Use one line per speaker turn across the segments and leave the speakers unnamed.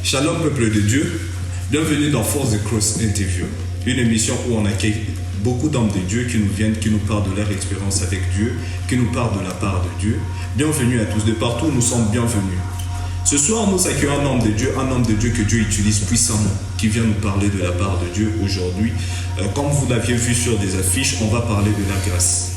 Shalom peuple de Dieu, bienvenue dans Force de Cross Interview, une émission où on accueille beaucoup d'hommes de Dieu qui nous viennent, qui nous parlent de leur expérience avec Dieu, qui nous parlent de la part de Dieu. Bienvenue à tous, de partout nous sommes bienvenus. Ce soir nous accueillons un homme de Dieu que Dieu utilise puissamment, qui vient nous parler de la part de Dieu aujourd'hui. Comme vous l'aviez vu sur des affiches, on va parler de la grâce.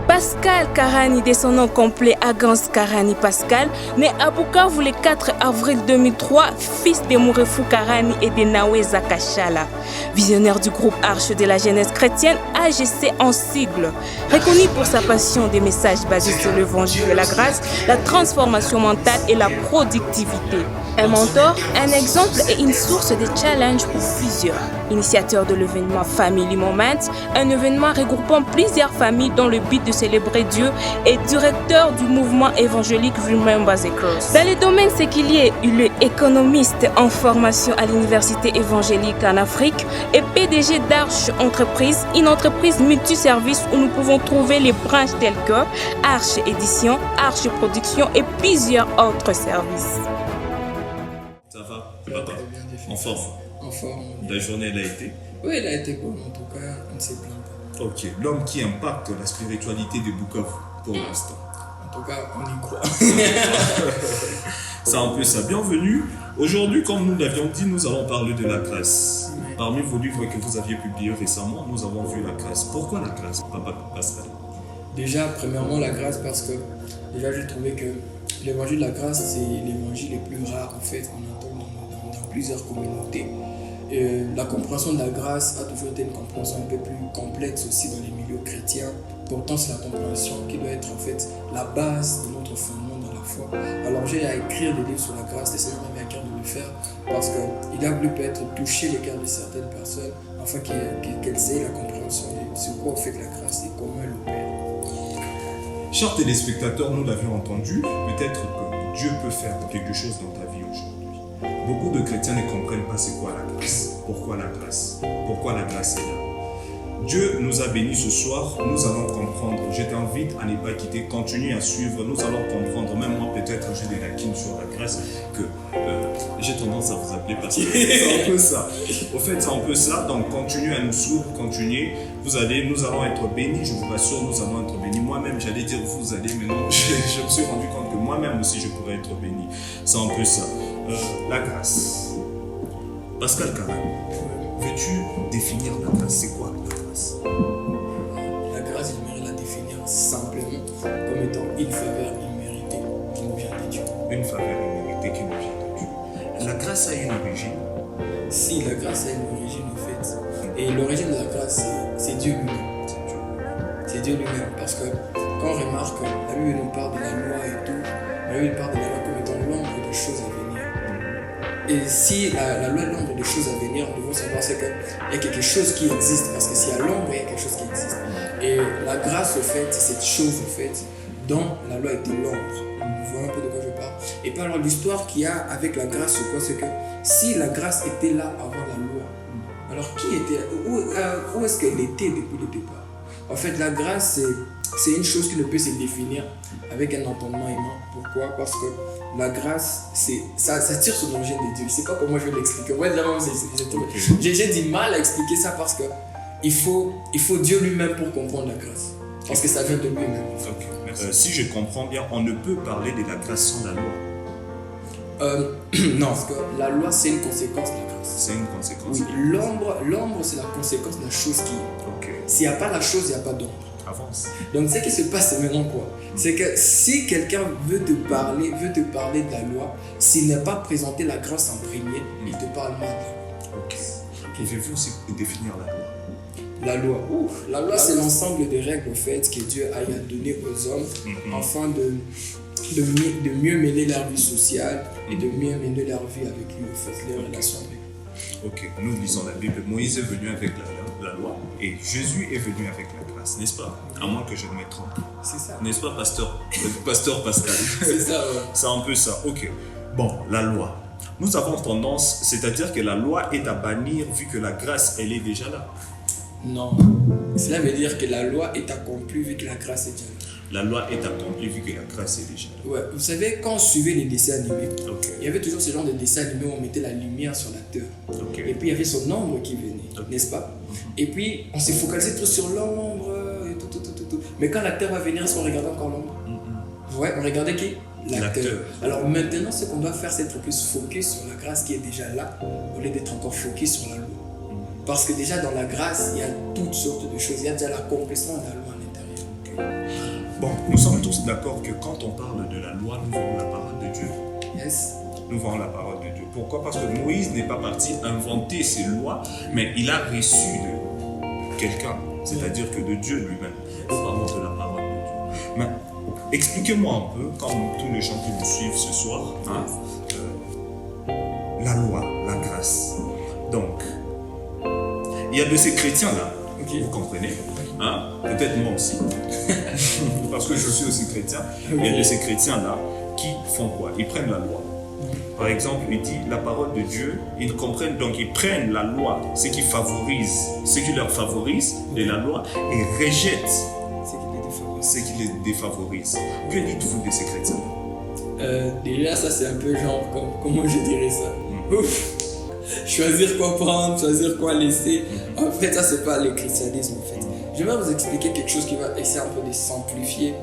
Pascal Karani, de son nom complet Agans Karani Pascal, né à Bukavu le 4 avril 2003, fils de Mourefou Karani et de Nawe Zakachala. Visionnaire du groupe Arche de la jeunesse chrétienne, AGC en sigle. Reconnu pour sa passion des messages basés sur l'évangile de la grâce, la transformation mentale et la productivité. Un mentor, un exemple et une source de challenge pour plusieurs. Initiateur de l'événement Family Moment, un événement regroupant plusieurs familles dans le but de célébrer Dieu, et directeur du mouvement évangélique Remember the Cross. Dans le domaine séculier, il est économiste en formation à l'université évangélique en Afrique et PDG d'Arche Entreprise, une entreprise multiservice où nous pouvons trouver les branches telles que Arche Édition, Arche Production et plusieurs autres services.
Ça va? En forme?
En forme.
La journée elle a été?
Oui, elle a été bonne en tout cas, on ne s'est plaint pas.
Ok, l'homme qui impacte la spiritualité de Bukavu pour l'instant.
En tout cas, on y croit.
C'est un peu ça. Bienvenue. Aujourd'hui, comme nous l'avions dit, nous allons parler de la grâce.
Oui.
Parmi vos livres que vous aviez publiés récemment, nous avons vu la grâce. Pourquoi la grâce, Papa Pascal?
Déjà, premièrement, la grâce parce que déjà j'ai trouvé que l'évangile de la grâce, c'est l'évangile le plus rare en fait qu'on entend dans plusieurs communautés. La compréhension de la grâce a toujours été une compréhension un peu plus complexe aussi dans les milieux chrétiens. Pourtant, c'est la compréhension qui doit être en fait la base de notre fondement dans la foi. Alors j'ai à écrire des livres sur la grâce, le Seigneur m'avait à cœur de le faire parce qu'il a voulu peut-être toucher les cœurs de certaines personnes afin qu'elles aient la compréhension de ce quoi fait la grâce et comment elle opère.
Chers téléspectateurs, nous l'avions entendu, peut-être que Dieu peut faire quelque chose dans ta vie aujourd'hui. Beaucoup de chrétiens ne comprennent pas c'est quoi la grâce. Pourquoi la grâce? Pourquoi la grâce est là? Dieu nous a bénis ce soir, nous allons comprendre. Je t'invite à ne pas quitter, continue à suivre, nous allons comprendre. Même moi, peut-être, j'ai des lacunes sur la grâce que j'ai tendance à vous appeler parce que c'est un peu ça. Au fait, c'est un peu ça. Donc, continuez à nous suivre, continuez. Nous allons être bénis, je vous rassure, nous allons être bénis. Moi-même, j'allais dire vous allez, mais non, je me suis rendu compte que moi-même aussi, je pourrais être béni. C'est un peu ça. La grâce. Pascal Karani, veux-tu définir la grâce? C'est quoi la grâce?
La grâce, j'aimerais la définir simplement comme étant une faveur imméritée qui nous vient de Dieu.
Une faveur imméritée qui nous vient de Dieu. La grâce a une origine.
Si la grâce a une origine en fait, et l'origine de la grâce c'est Dieu lui-même. C'est Dieu lui-même parce que quand on remarque, la Bible nous parle de la loi et tout, la Bible parle de la loi comme étant l'ombre de choses à venir. Et si la loi est l'ombre de choses à venir, nous devons savoir c'est qu'il y a quelque chose qui existe parce que s'il y a l'ombre, il y a quelque chose qui existe. Et la grâce au fait, c'est cette chose au fait dont la loi était l'ombre. Vous voyez un peu de quoi je parle. Et puis alors l'histoire qu'il y a avec la grâce, c'est quoi? C'est que si la grâce était là avant la loi, alors qui était, où est-ce qu'elle était depuis le départ? En fait, la grâce, c'est une chose qui ne peut se définir avec un entendement humain. Pourquoi? Parce que la grâce, ça tire son origine de Dieu. Je ne sais pas comment je vais l'expliquer. Ouais, j'ai du mal à expliquer ça parce que il faut Dieu lui-même pour comprendre la grâce. Parce que ça vient de lui-même.
Okay. Si je comprends bien, on ne peut parler de la grâce sans la loi.
Non, parce que la loi, c'est une conséquence de la grâce.
C'est une conséquence.
Oui, l'ombre, c'est la conséquence de la chose qui est.
Okay.
S'il n'y a pas la chose, il n'y a pas d'ombre.
Avance.
Donc, ce qui se passe, c'est maintenant quoi? C'est que si quelqu'un veut te parler de la loi, s'il n'a pas présenté la grâce en premier, il te parle mal de la loi.
Ok. Pouvez-vous aussi définir la loi?
La loi, c'est l'ensemble des règles, en fait, que Dieu a donné aux hommes afin de mieux mener leur vie sociale et de mieux mener leur vie avec lui, en fait, les relations avec lui.
Ok, nous lisons la Bible. Moïse est venu avec la loi et Jésus est venu avec la grâce, n'est-ce pas? À moins que je ne me trompe.
C'est ça.
N'est-ce pas, pasteur Pascal?
C'est ça, ouais.
C'est un peu ça. Ok. Bon, la loi. Nous avons tendance, c'est-à-dire que la loi est à bannir vu que la grâce, elle est déjà là.
Non. Cela veut dire que la loi est accomplie vu que la grâce est déjà là.
la loi est accomplie vu que la grâce est déjà là.
Ouais, vous savez, quand on suivait les dessins animés,
Ok.
il y avait toujours ce genre de dessins animés où on mettait la lumière sur l'acteur.
Ok.
Et puis il y avait son ombre qui venait,
Ok.
n'est-ce pas? Et puis on s'est focalisé trop sur l'ombre et tout. Mais quand l'acteur va venir, est-ce qu'on regardait encore l'ombre? Ouais, on regardait qui? L'acteur. Alors maintenant, ce qu'on doit faire, c'est être plus focus sur la grâce qui est déjà là, au lieu d'être encore focus sur la loi. Parce que déjà dans la grâce, il y a toutes sortes de choses. Il y a déjà l'accomplissement de la loi à l'intérieur.
Bon, nous sommes tous d'accord que quand on parle de la loi, nous voyons la parole de Dieu.
Yes.
Nous voyons la parole de Dieu. Pourquoi? Parce que Moïse n'est pas parti inventer ces lois, mais il a reçu de quelqu'un, c'est-à-dire que de Dieu lui-même. Nous parlons de la parole de Dieu. Mais expliquez-moi un peu, comme tous les gens qui nous suivent ce soir, hein, la loi, la grâce. Donc, il y a de ces chrétiens-là,
Ok.
vous comprenez, hein, peut-être moi aussi, parce que je suis aussi chrétien, il y a de ces chrétiens-là qui font quoi? Ils prennent la loi. Par exemple, il dit la parole de Dieu, ils comprennent, donc ils prennent la loi, ce qui favorise, ce qui leur favorise de la loi, et rejettent
C'est qu'il est défavorisé.
ce qui les défavorise. Que dites-vous de ces chrétiens?
Déjà, ça c'est un peu genre, comment je dirais ça? Ouf. Choisir quoi prendre, choisir quoi laisser. En fait, ça c'est pas le christianisme en fait. Je vais vous expliquer quelque chose qui va essayer un peu de simplifier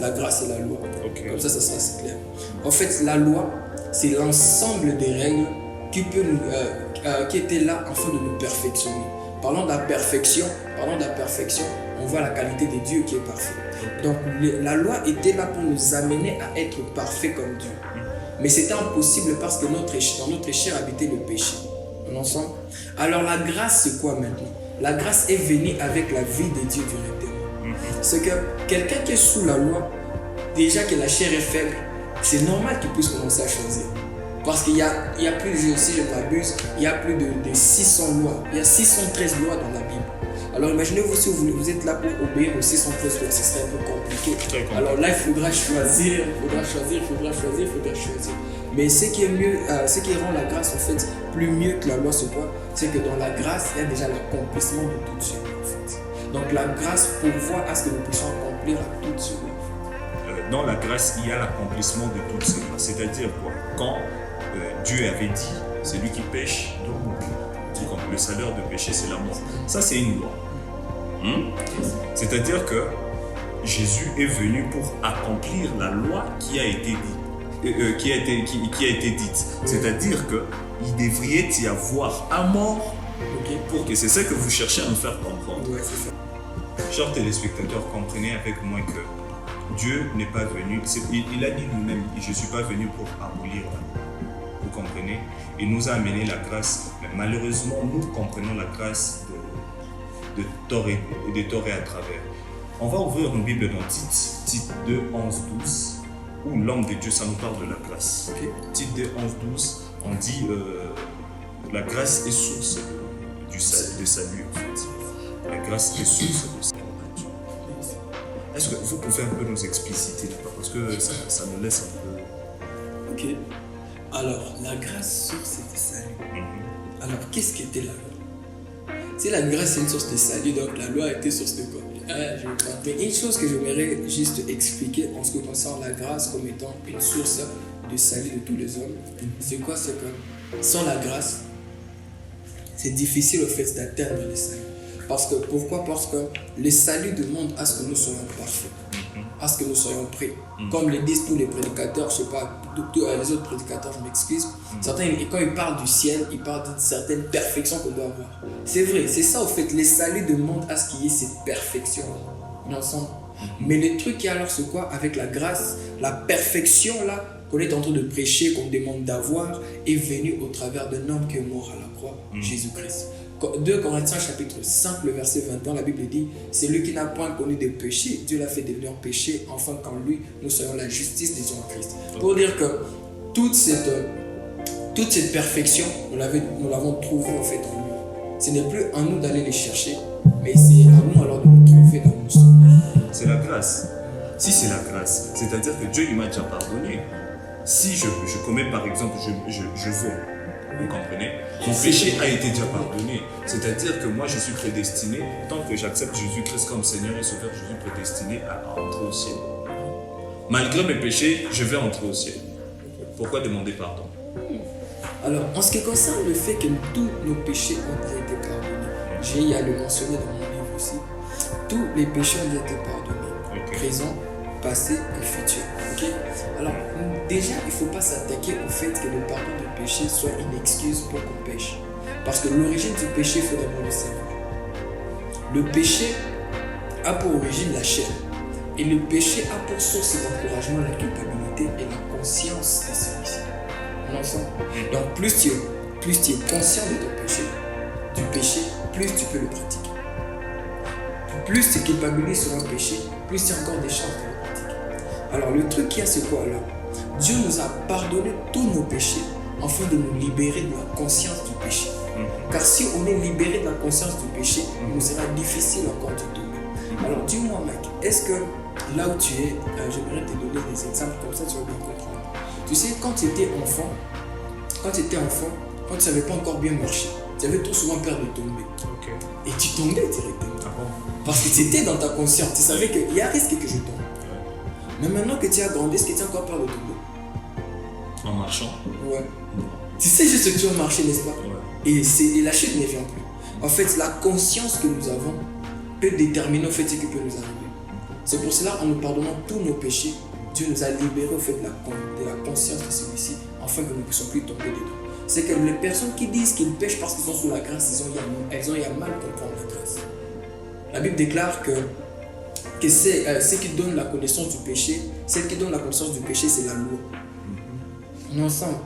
la grâce et la loi.
Ok.
Comme ça sera assez clair. En fait, la loi, c'est l'ensemble des règles qui étaient là afin de nous perfectionner. Parlant de la perfection, on voit la qualité de Dieu qui est parfait. Donc la loi était là pour nous amener à être parfaits comme Dieu. Mais c'était impossible parce que dans notre chair habitait le péché. On est ensemble? Alors la grâce, c'est quoi maintenant? La grâce est venue avec la vie de Dieu directement. C'est que quelqu'un qui est sous la loi, déjà que la chair est faible, c'est normal qu'il puisse commencer à choisir. Parce qu'il y a plus, si je m'abuse, il y a plus de 600 lois. Il y a 613 lois dans la Bible. Alors imaginez-vous si vous êtes là pour obéir aux 613 lois, ce serait un peu compliqué.
Très compliqué.
Alors là, il faudra choisir. Mais ce qui est mieux, ce qui rend la grâce en fait plus mieux que la loi, c'est quoi? C'est que dans la grâce, il y a déjà l'accomplissement de toutes ces lois en fait. Donc la grâce pourvoit à ce que nous puissions accomplir à toutes ces lois.
Dans la grâce, il y a l'accomplissement de toutes ces lois. C'est-à-dire quoi? Quand Dieu avait dit, celui qui pêche doit mourir. Le salaire de péché, c'est la mort. Ça, c'est une loi. C'est-à-dire que Jésus est venu pour accomplir la loi qui a été dite. Qui a été dite. C'est-à-dire qu'il devrait y avoir un mort pour que c'est ça que vous cherchez à nous faire comprendre.
Ouais, c'est ça.
Chers téléspectateurs, comprenez avec moi que Dieu n'est pas venu, il a dit lui-même, je ne suis pas venu pour abolir la loi. Vous comprenez? Il nous a amené la grâce, mais malheureusement, nous comprenons la grâce de tort et à travers. On va ouvrir une Bible dans Tite 2, 11, 12, où l'homme de Dieu, ça nous parle de la grâce.
Okay.
Tite 2, 11, 12, on dit la grâce est source de salut en fait. La grâce est source de salut. Est-ce que vous pouvez un peu nous expliciter là-bas? Parce que ça nous laisse un peu...
Ok. Alors, la grâce, source de salut. Alors, qu'est-ce qu'était la loi? Si la grâce est une source de salut, donc la loi était source de quoi? Mais une chose que j'aimerais juste expliquer en ce qui concerne la grâce comme étant une source de salut de tous les hommes, c'est quoi? C'est que sans la grâce, c'est difficile au fait d'atteindre le salut. Pourquoi? Parce que le salut demande à ce que nous soyons parfaits, à ce que nous soyons prêts. Comme le disent tous les prédicateurs, je ne sais pas, les autres prédicateurs, je m'excuse. Certains, quand ils parlent du ciel, ils parlent d'une certaine perfection qu'on doit avoir. C'est vrai, c'est ça au fait. Le salut demande à ce qu'il y ait cette perfection ensemble. Mais le truc qui est alors, c'est quoi? Avec la grâce, la perfection là qu'on est en train de prêcher, qu'on demande d'avoir, est venue au travers d'un homme qui est mort à la croix, Jésus-Christ. 2 Corinthiens chapitre 5, le verset 21, la Bible dit: c'est lui qui n'a point connu de péché, Dieu l'a fait devenir péché, afin qu'en lui, nous soyons la justice de Jésus-Christ. Pour dire que toute cette perfection, nous l'avons trouvée en fait en lui. Ce n'est plus à nous d'aller les chercher, mais c'est à nous alors de nous trouver dans nous sommes.
C'est la grâce. Si c'est la grâce, c'est-à-dire que Dieu il m'a déjà pardonné. Si je commets par exemple, je vole, vous comprenez? Mon péché a été déjà pardonné. C'est-à-dire que moi je suis prédestiné, tant que j'accepte Jésus-Christ comme Seigneur et Sauveur, je suis prédestiné à entrer au ciel. Malgré mes péchés, je vais entrer au ciel. Pourquoi demander pardon?
Alors, en ce qui concerne le fait que tous nos péchés ont déjà été pardonnés, j'ai à le mentionner dans mon livre aussi, tous les péchés ont déjà été pardonnés, présent, passé et futur. Okay? Alors, déjà, il ne faut pas s'attaquer au fait que le pardon de péché soit une excuse pour qu'on pêche. Parce que l'origine du péché, il faut d'abord le savoir. Le péché a pour origine la chair. Et le péché a pour source d'encouragement la culpabilité et la conscience de celui-ci. On ensemble. Donc plus tu es conscient de ton péché, du péché, plus tu peux le pratiquer. Plus tu culpabilises sur un péché, plus tu as encore des chances de le pratiquer. Alors le truc qu'il y a, c'est quoi là? Dieu nous a pardonné tous nos péchés afin de nous libérer de la conscience du péché. Car si on est libéré de la conscience du péché, il nous sera difficile encore de tomber. Alors dis-moi Mike, est-ce que là où tu es, j'aimerais te donner des exemples comme ça, tu vas bien comprendre. Tu sais, quand tu étais enfant, quand tu ne savais pas encore bien marcher, tu avais trop souvent peur de tomber. Et tu tombais directement. Parce que tu étais dans ta conscience, tu savais qu'il y a un risque que je tombe. Mais maintenant que tu as grandi, est-ce que tu as encore peur de tomber?
En marchant?
Ouais. Tu sais juste que tu vas marcher, n'est-ce pas? Et la chute ne vient plus. En fait, la conscience que nous avons peut déterminer au fait ce qui peut nous arriver. C'est pour cela, en nous pardonnant tous nos péchés, Dieu nous a libérés au fait de la conscience de celui-ci, afin que nous ne puissions plus tomber dedans. C'est que les personnes qui disent qu'ils pêchent parce qu'ils sont sous la grâce, elles ont mal comprendre la grâce. La Bible déclare que c'est ce qui donne la connaissance du péché, celle qui donne la connaissance du péché, c'est la loi. On est ensemble.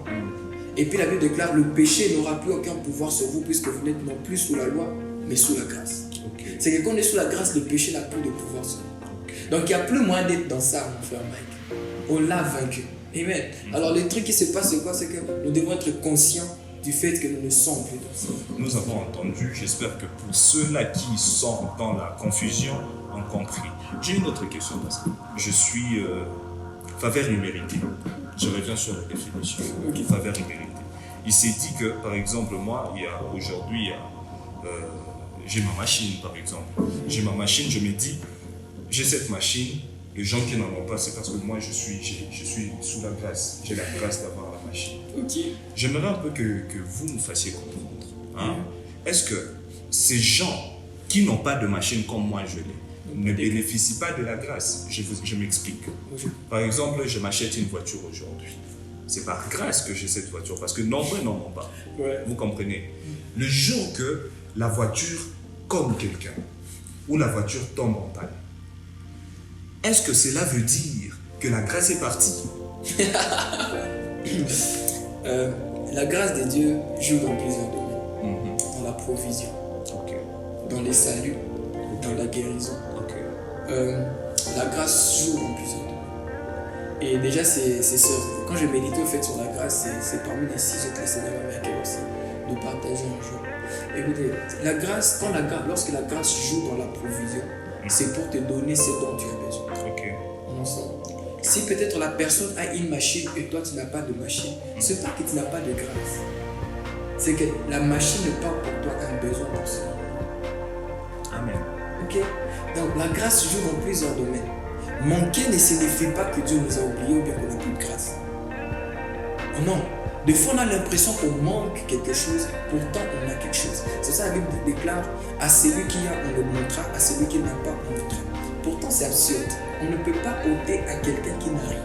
Et puis la Bible déclare le péché n'aura plus aucun pouvoir sur vous puisque vous n'êtes non plus sous la loi, mais sous la grâce. C'est que quand on est sous la grâce, le péché n'a plus de pouvoir sur nous. Donc il n'y a plus moyen d'être dans ça, mon frère Mike. On l'a vaincu. Amen. Alors le truc qui se passe, c'est quoi? C'est que nous devons être conscients du fait que nous ne sommes plus dans ça.
Nous avons entendu, j'espère que pour ceux-là qui sont dans la confusion, ont compris. J'ai une autre question parce que je suis faveur numérique. Je reviens sur la définition. Faveur numérique. Il s'est dit que, par exemple, moi, aujourd'hui, j'ai ma machine, par exemple. J'ai ma machine, je me dis, j'ai cette machine, les gens qui n'en ont pas, c'est parce que moi, je suis sous la grâce. J'ai la grâce d'avoir la machine. J'aimerais un peu que vous nous fassiez comprendre. Hein? Est-ce que ces gens qui n'ont pas de machine comme moi, je l'ai, ne bénéficient pas de la grâce? Je m'explique. Par exemple, je m'achète une voiture aujourd'hui. C'est par grâce que j'ai cette voiture, parce que nombreux n'en ont pas. Vous comprenez? Le jour que la voiture comme quelqu'un, ou la voiture tombe en panne, est-ce que cela veut dire que la grâce est partie?
La grâce de Dieu joue dans plusieurs domaines. Dans la provision, dans les saluts, dans la guérison. La grâce joue dans plusieurs domaines. Et déjà, quand je médite au fait sur la grâce, c'est parmi les 6 autres Seigneur avec elle aussi, de partager un jour. Écoutez, la grâce, lorsque la grâce joue dans la provision, c'est pour te donner ce dont tu as besoin. Ensemble. Si peut-être la personne a une machine et toi tu n'as pas de machine, c'est pas que tu n'as pas de grâce. C'est que la machine n'est pas pour toi un besoin pour ça.
Amen.
Donc la grâce joue dans plusieurs domaines. Manquer ne signifie pas que Dieu nous a oubliés ou bien qu'on n'a plus de grâce. Non. Des fois on a l'impression qu'on manque quelque chose, pourtant on a quelque chose. C'est ça la Bible déclare, à celui qui a on le montrera, à celui qui n'a pas on le montrera. Pourtant c'est absurde. On ne peut pas ôter à quelqu'un qui n'a rien.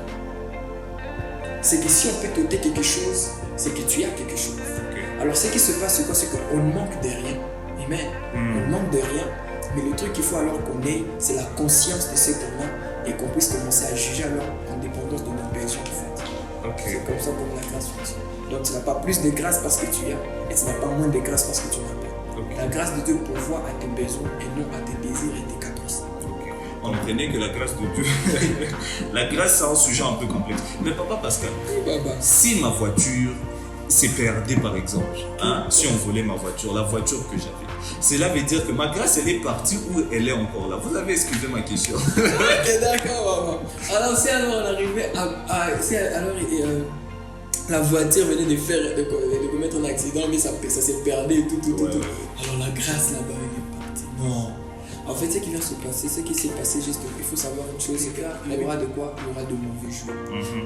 C'est que si on peut t'ôter quelque chose, c'est que tu as quelque chose. Alors ce qui se passe, c'est quoi? C'est qu'on manque de rien. Amen. On manque de rien. Mais le truc qu'il faut alors qu'on ait, c'est la conscience de ce qu'on a et qu'on puisse commencer à juger alors en dépendance de nos besoins en fait. C'est comme ça que la grâce fonctionne. Donc tu n'as pas plus de grâce parce que tu as et tu n'as pas moins de grâce parce que tu n'as pas. La grâce de Dieu pourvoit à tes besoins et non à tes désirs et tes caprices.
On apprenait que la grâce de Dieu, la grâce c'est un sujet un peu complexe. Mais papa Pascal, si ma voiture s'est perdue par exemple, si on volait ma voiture, la voiture que j'avais, cela veut dire que ma grâce elle est partie ou elle est encore là? Vous avez excusé ma question.
Ok, d'accord, maman. Alors si alors on arrivait la voiture venait de commettre un accident, mais ça s'est perdu et tout. Alors la grâce là-bas elle est partie. Non. En fait, ce qui vient se passer, ce qui s'est passé justement, il faut savoir une chose, c'est qu'il y aura de quoi? Il y aura de mauvais jours.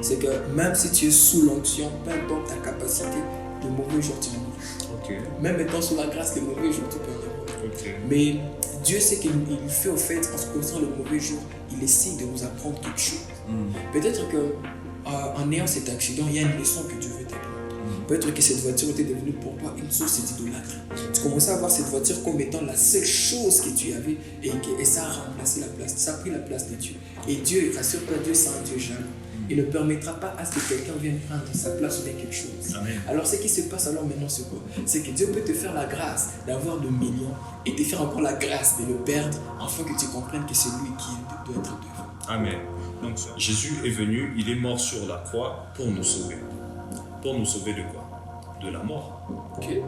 C'est que même si tu es sous l'onction, peu importe ta capacité, de mauvais jours tu en auras.
Ok.
Même étant sous la grâce, les mauvais jours tu peux en avoir.
Ok.
Mais Dieu sait qu'il fait au fait, en se posant le mauvais jour, il essaie de vous apprendre quelque chose. Peut-être que en ayant cet accident, il y a une leçon que Dieu veut t'apprendre. Peut-être que cette voiture était devenue pour toi une source d'idolâtrie. Tu commençais à voir cette voiture comme étant la seule chose que tu avais et ça a remplacé la place, ça a pris la place de Dieu. Et Dieu, rassure-toi, Dieu c'est un Dieu jaloux. Il ne permettra pas à ce que quelqu'un vienne prendre sa place ou bien quelque chose.
Amen.
Alors ce qui se passe alors maintenant c'est quoi? C'est que Dieu peut te faire la grâce d'avoir de millions et te faire encore la grâce de le perdre afin que tu comprennes que c'est lui qui doit être devant.
Amen. Donc Jésus est venu, il est mort sur la croix pour nous sauver. Pour nous sauver de quoi? De la mort.
Okay.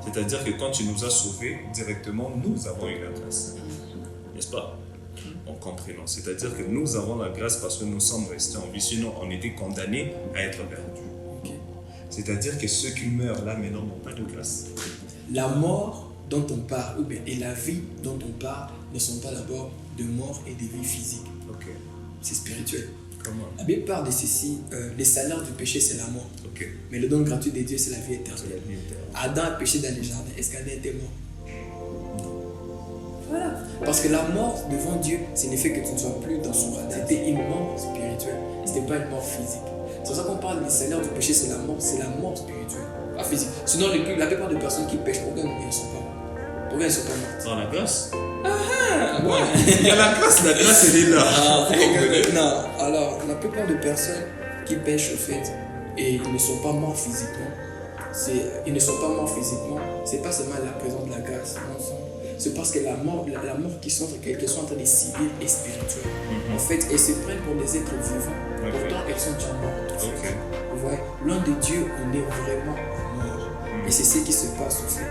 C'est-à-dire que quand tu nous as sauvés, directement, nous avons eu la grâce. N'est-ce pas? En comprenant. C'est-à-dire que nous avons la grâce parce que nous sommes restés en vie. Sinon, on était condamnés à être perdus.
Okay.
C'est-à-dire que ceux qui meurent là maintenant n'ont pas de grâce.
La mort dont on parle, ou bien, et la vie dont on parle, ne sont pas d'abord de mort et de vie physique.
Ok.
C'est spirituel.
Comment?
La Bible parle de ceci, les salaires du péché c'est la mort.
Ok.
Mais le don gratuit de Dieu c'est la vie
C'est
éternelle.
la vie éternelle.
Adam a péché dans les jardins. Est-ce qu'Adam était mort? Voilà. Parce que la mort devant Dieu, c'est le fait que tu ne sois plus dans son radar. C'était une mort spirituelle. C'était pas une mort physique. C'est pour ça qu'on parle des salaires du péché, c'est la mort spirituelle, pas physique. Sinon, la plupart des personnes qui pêchent, pourquoi ils ne sont pas morts? Pourquoi ils ne sont pas morts?
Dans la grâce?
Ouais.
Il y a la grâce elle est là.
Non, alors la plupart des personnes qui pêchent au fait et ils ne sont pas morts physiquement, c'est pas seulement la présence de la grâce, non, c'est parce que la mort qu'ils sont en train de civils et spirituels. En fait, elles se prennent pour des êtres vivants, pourtant elles sont déjà mortes.
Ok.
Vous voyez, loin de Dieu, on est vraiment mort. Et c'est ce qui se passe au fait.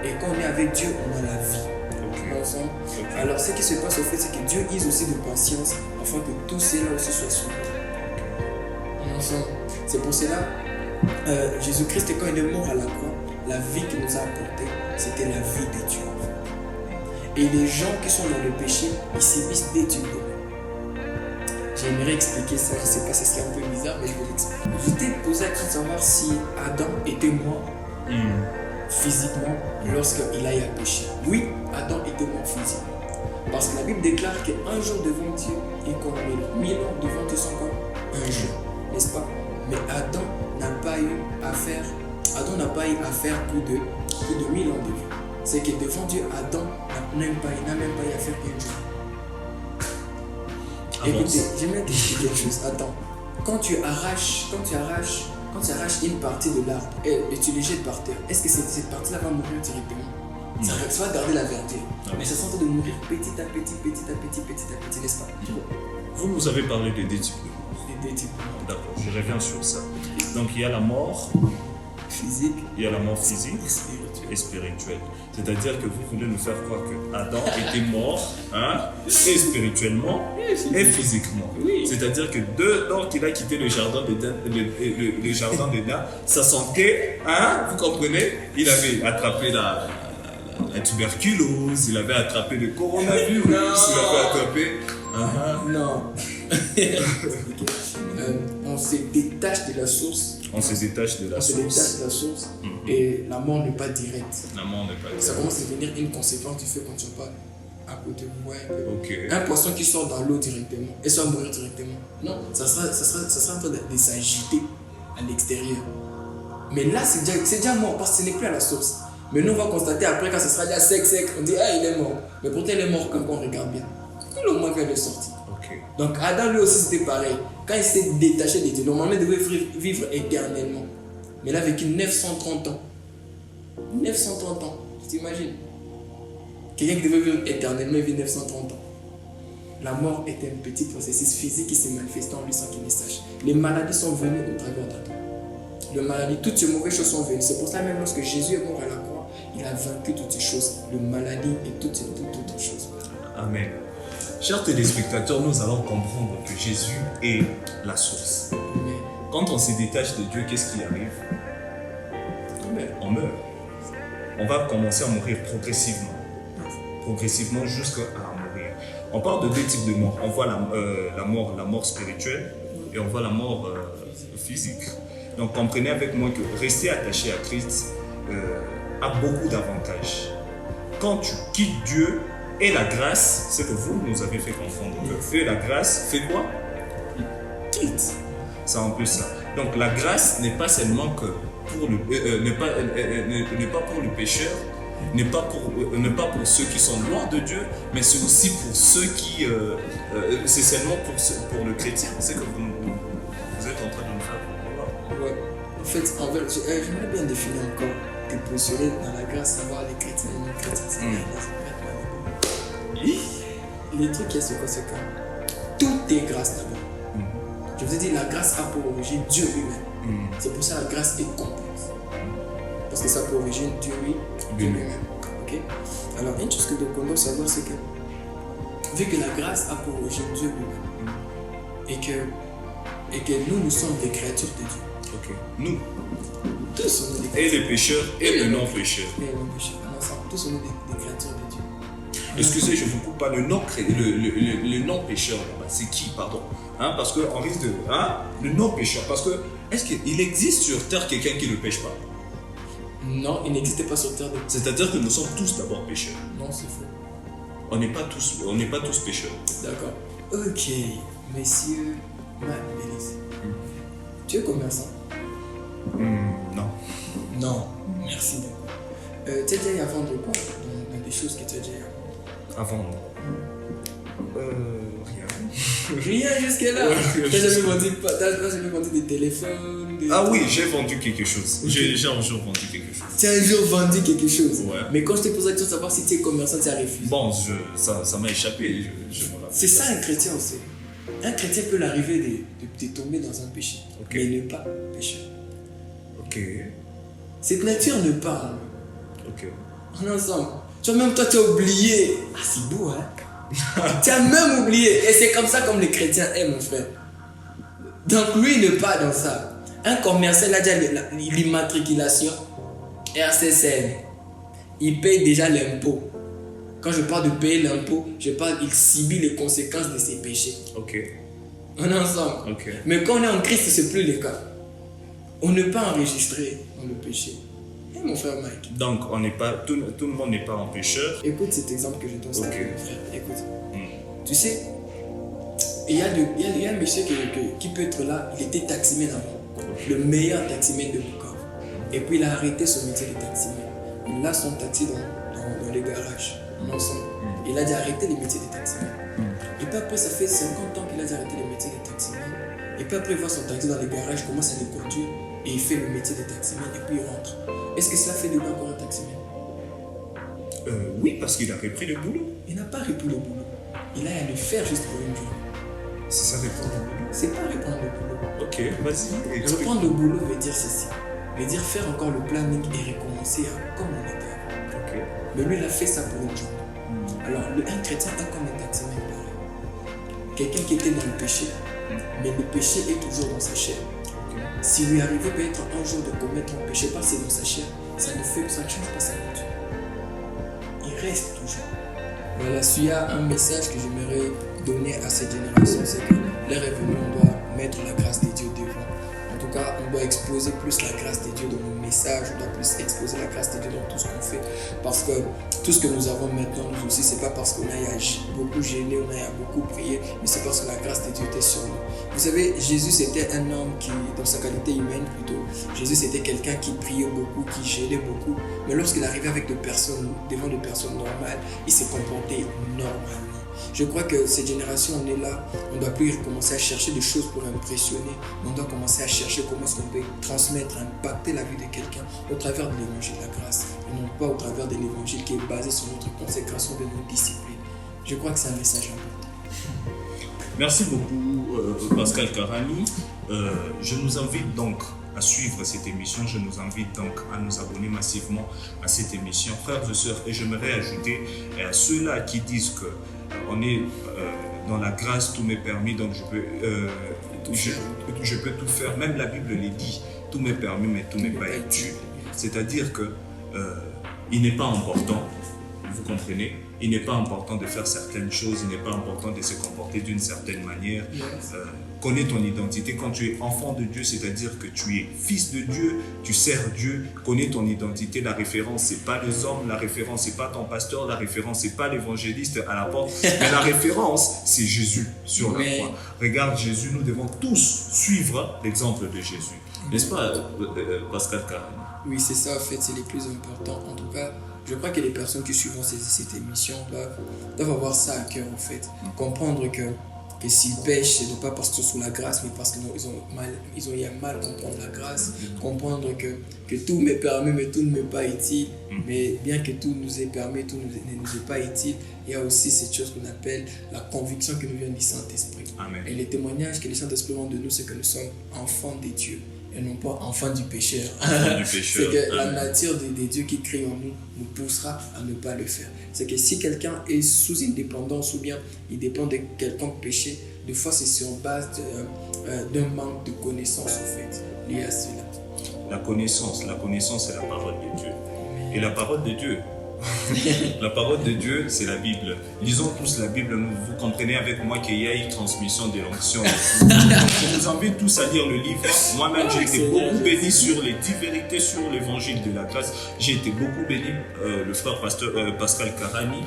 Et quand on est avec Dieu, on a la vie. Ensemble. Alors ce qui se passe au fait, c'est que Dieu use aussi de patience afin que tous ceux-là aussi soient sauvés. Ensemble. C'est pour cela, Jésus-Christ, quand il est mort à la croix, la vie qu'il nous a apportée, c'était la vie de Dieu. Et les gens qui sont dans le péché, ils subissent des Dieu. J'aimerais expliquer ça, je ne sais pas si c'est un peu bizarre, mais je vais l'expliquer. Je t'ai posé la question de savoir si Adam était mort physiquement lorsqu'il a eu à pécher. Oui, Adam était mort physiquement. Parce que la Bible déclare qu'un jour devant Dieu est comme 1000 ans devant Dieu sont comme un jour, n'est-ce pas? Mais Adam n'a pas eu à faire plus de 1000 ans de vie. C'est que devant Dieu, Adam n'a même pas eu à faire un jour. Écoutez, j'aimerais t'expliquer quelque chose. Attends, quand tu arraches une partie de l'arbre et tu le jettes par terre, est-ce que cette partie-là va mourir directement? Ça va garder la verdure. Mais ça sent de mourir petit à petit, n'est-ce pas?
Vous nous avez parlé des deux types de mort.
Des types.
D'accord, je reviens sur ça. Donc il y a la mort
physique,
il y a la mort physique et spirituelle. C'est-à-dire que vous voulez nous faire croire que Adam était mort, et spirituellement et physiquement.
Oui.
C'est-à-dire que lors qu'il a quitté le jardin d'Éden, ça sentait, vous comprenez, il avait attrapé la tuberculose, il avait attrapé le coronavirus, il avait attrapé...
Non. On se détache de la source.
On se détache de la source.
Et la mort n'est pas directe.
La mort n'est pas directe.
Ça commence à devenir une conséquence du fait qu'on ne soit pas à côté. Vous voyez
Okay.
Un poisson qui sort dans l'eau directement et soit mourir directement. Non, ça sera en train de s'agiter à l'extérieur. Mais là, c'est déjà mort parce que ce n'est plus à la source. Mais nous, on va constater après, quand ce sera déjà sec, on dit il est mort. Mais pourtant, il est mort quand on regarde bien. Tout le monde vient de sortir.
Okay.
Donc Adam lui aussi c'était pareil. Quand il s'est détaché de Dieu, normalement il devait vivre éternellement. Mais il a vécu 930 ans. 930 ans, tu t'imagines? Quelqu'un qui devait vivre éternellement, il vit 930 ans. La mort est un petit processus physique qui s'est manifesté en lui sans qu'il ne sache. Les maladies sont venues au travers d'Adam. Les maladies, toutes ces mauvaises choses sont venues. C'est pour ça même lorsque Jésus est mort à la croix, il a vaincu toutes ces choses. Les maladies et toutes autres choses.
Amen. Chers téléspectateurs, nous allons comprendre que Jésus est la source.
Amen.
Quand on se détache de Dieu, qu'est-ce qui arrive?
Amen.
On meurt. On va commencer à mourir progressivement. Progressivement jusqu'à la mort. On parle de deux types de mort. On voit la mort spirituelle et on voit la mort physique. Donc comprenez avec moi que rester attaché à Christ a beaucoup d'avantages. Quand tu quittes Dieu et la grâce, c'est que vous nous avez fait confondre. Et la grâce fait quoi? Quitte. C'est un peu ça. Donc la grâce n'est pas seulement que pour n'est pas pour le pécheur, n'est pas pour ceux qui sont loin de Dieu, mais c'est aussi pour ceux qui c'est seulement pour le chrétien. C'est que vous êtes en train de me faire.
Ouais. En fait, j'aimerais bien définir encore que positionner dans la grâce, savoir les chrétiens et les non-chrétiens. Les trucs qui sont quoi, c'est que tout est grâce d'abord. Je vous ai dit, la grâce a pour origine Dieu lui-même. C'est pour ça que la grâce est complexe. Parce que ça a pour origine Dieu lui-même. Okay? Alors, une chose que nous devons savoir, c'est que vu que la grâce a pour origine Dieu lui-même et que nous sommes des créatures de Dieu.
Ok. Nous.
Tous sommes des
créatures. Et les pécheurs et les non-pécheurs.
Et les non-pécheurs. Tous sommes des créatures de Dieu.
Excusez, je ne vous coupe pas. Le non-pécheur, c'est qui, pardon? Parce qu'on risque de... le non-pécheur. Parce que, est-ce qu'il existe sur Terre quelqu'un qui ne pêche pas?
Non, il n'existait pas sur Terre.
C'est-à-dire que nous sommes tous d'abord pécheurs.
Non, c'est faux.
On n'est pas tous pécheurs.
D'accord. Ok, monsieur Bélis. Tu es commerçant?
Non.
Non, merci beaucoup. Tu as déjà à vendre quoi dans des choses que tu as déjà
à vendre? Rien.
Rien jusque-là. Tu n'as jamais vendu des téléphones?
Oui, j'ai vendu quelque chose. J'ai un jour vendu quelque chose.
Tu as un jour vendu quelque chose?
Ouais.
Mais quand je t'ai posé la question de savoir si tu es commerçant, tu as refusé.
Bon, ça m'a échappé.
C'est ça un chrétien aussi. Un chrétien peut l'arriver de tomber dans un péché, mais ne pas pécher.
Ok.
Cette nature ne parle.
Ok.
On est ensemble. Tu vois, même toi, tu as oublié. Ah, c'est beau, hein? Tu as même oublié. Et c'est comme ça comme les chrétiens aiment, mon frère. Donc, lui, il n'est pas dans ça. Un commercial a déjà l'immatriculation RCCN. Il paye déjà l'impôt. Quand je parle de payer l'impôt, il subit les conséquences de ses péchés.
Ok.
On est ensemble.
Ok.
Mais quand on est en Christ, c'est plus le cas. On n'est pas enregistré dans le péché. Et mon frère Mike.
Donc, on n'est pas, tout le monde n'est pas un pécheur.
Écoute cet exemple que je donne, mon frère. Écoute. Tu sais, il y a un monsieur qui peut être là, il était taximan avant. Le meilleur taximan de Bukavu. Et puis il a arrêté son métier de taximan. Il a son taxi dans les garages. Ensemble. Il a déjà arrêté le métier de taximan. Et puis après, ça fait 50 ans qu'il a déjà arrêté le métier de taximan. Et puis après, il voit son taxi dans les garages, commence à les conduire. Et il fait le métier de taximan et puis il rentre. Est-ce que cela fait de lui encore un taximan?
Oui, parce qu'il a repris le boulot.
Il n'a pas repris le boulot. Il a à le faire juste pour une journée.
C'est ça, reprendre le boulot?
C'est pas reprendre le boulot.
Ok, vas-y.
Reprendre le boulot veut dire ceci. Veut dire faire encore le planning et recommencer comme on était avant.
Ok.
Mais lui, il a fait ça pour une journée. Alors, un chrétien a comme un taximan pareil. Quelqu'un qui était dans le péché, mais le péché est toujours dans sa chair. Si lui arrivait peut-être un jour de commettre un péché parce que c'est dans sa chair, ça ne change pas sa nature. Il reste toujours. Voilà, s'il y a un message que j'aimerais donner à cette génération, c'est que l'heure est venue, on doit mettre la grâce de Dieu devant. En tout cas, on doit exposer plus la grâce de Dieu dans nos messages, on doit plus exposer la grâce de Dieu dans tout ce qu'on fait. Parce que tout ce que nous avons maintenant, nous aussi, c'est pas parce qu'on a beaucoup gêné, on a beaucoup prié, mais c'est parce que la grâce de Dieu était sur nous. Vous savez, Jésus c'était un homme qui, dans sa qualité humaine plutôt, Jésus c'était quelqu'un qui priait beaucoup, qui gênait beaucoup, mais lorsqu'il arrivait avec devant des personnes normales, il s'est comporté normalement. Je crois que cette génération, on est là, on ne doit plus commencer à chercher des choses pour impressionner, mais on doit commencer à chercher comment est-ce qu'on peut transmettre, impacter la vie de quelqu'un au travers de l'évangile de la grâce, et non pas au travers de l'évangile qui est basé sur notre consécration de nos disciplines. Je crois que c'est un message important.
Merci beaucoup Pascal Karani. Je nous invite donc à suivre cette émission. Je nous invite donc à nous abonner massivement à cette émission. Frères et sœurs, et j'aimerais ajouter à ceux-là qui disent que on est dans la grâce, tout m'est permis, donc je peux tout faire. Même la Bible le dit, tout m'est permis, mais tout n'est pas utile. C'est-à-dire que il n'est pas important, vous comprenez, Il n'est pas important de faire certaines choses, il n'est pas important de se comporter d'une certaine manière. Connais ton identité quand tu es enfant de Dieu, c'est-à-dire que tu es fils de Dieu, tu sers Dieu. Connais ton identité. La référence, c'est pas les hommes, la référence, c'est pas ton pasteur, la référence, c'est pas l'évangéliste à la porte, mais la référence, c'est Jésus sur la croix. Regarde Jésus, nous devons tous suivre l'exemple de Jésus. N'est-ce pas, Pascal Karani?
Oui, c'est ça, en fait, c'est les plus importants. En tout cas, je crois que les personnes qui suivent cette émission doivent avoir ça à cœur, en fait. Comprendre que s'ils pêchent, ce n'est pas parce qu'ils sont sous la grâce, mais parce qu'ils ont eu un mal comprendre la grâce. Comprendre que tout m'est permis, mais tout ne m'est pas utile. Mais bien que tout nous est permis, tout ne nous est pas utile, il y a aussi cette chose qu'on appelle la conviction que nous vient du Saint-Esprit.
Amen.
Et les témoignages que le Saint-Esprit rend de nous, c'est que nous sommes enfants des dieux et non pas enfants du pécheur. C'est que la nature des dieux qui crient en nous poussera à ne pas le faire. C'est que si quelqu'un est sous une dépendance ou bien il dépend de quelconque péché, des fois c'est sur base d'un manque de connaissance en fait, lié à cela.
La connaissance, c'est la parole de Dieu. Et la parole de Dieu, la parole de Dieu, c'est la Bible. Lisons tous la Bible, vous comprenez avec moi qu'il y a une transmission de l'onction. Je vous invite tous à lire le livre. Moi-même, j'ai été beaucoup béni sur les 10 vérités sur l'évangile de la grâce. J'ai été beaucoup béni. Le frère Pascal Karani,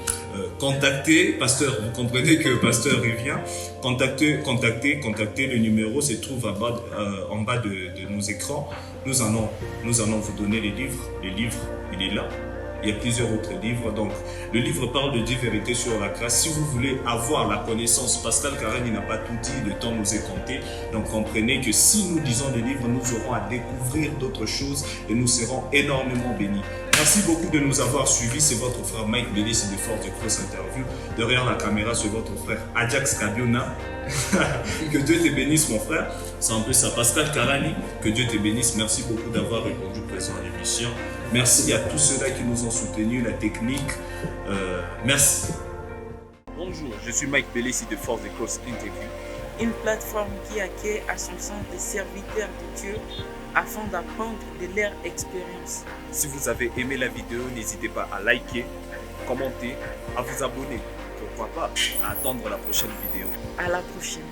contactez, pasteur, vous comprenez que pasteur revient. Contactez, le numéro se trouve en bas de nos écrans. Nous allons vous donner les livres. Le livre, il est là. Il y a plusieurs autres livres. Donc, le livre parle de 10 vérités sur la grâce. Si vous voulez avoir la connaissance, Pascal Karani n'a pas tout dit, le temps nous est compté. Donc, comprenez que si nous lisons le livre, nous aurons à découvrir d'autres choses et nous serons énormément bénis. Merci beaucoup de nous avoir suivis. C'est votre frère Mike Bellis de Force de Cross Interview. Derrière la caméra, c'est votre frère Ajax Kabiona. Que Dieu te bénisse, mon frère. C'est un peu ça. Pascal Karani, que Dieu te bénisse. Merci beaucoup d'avoir répondu présent à l'émission. Merci à tous ceux-là qui nous ont soutenus, la technique. Merci. Bonjour, je suis Mike Bellis de Force de Cross Interview.
Une plateforme qui accueille à son sein des serviteurs de Dieu afin d'apprendre de leur expérience.
Si vous avez aimé la vidéo, n'hésitez pas à liker, commenter, à vous abonner. Pourquoi pas, à attendre la prochaine vidéo.
À la prochaine.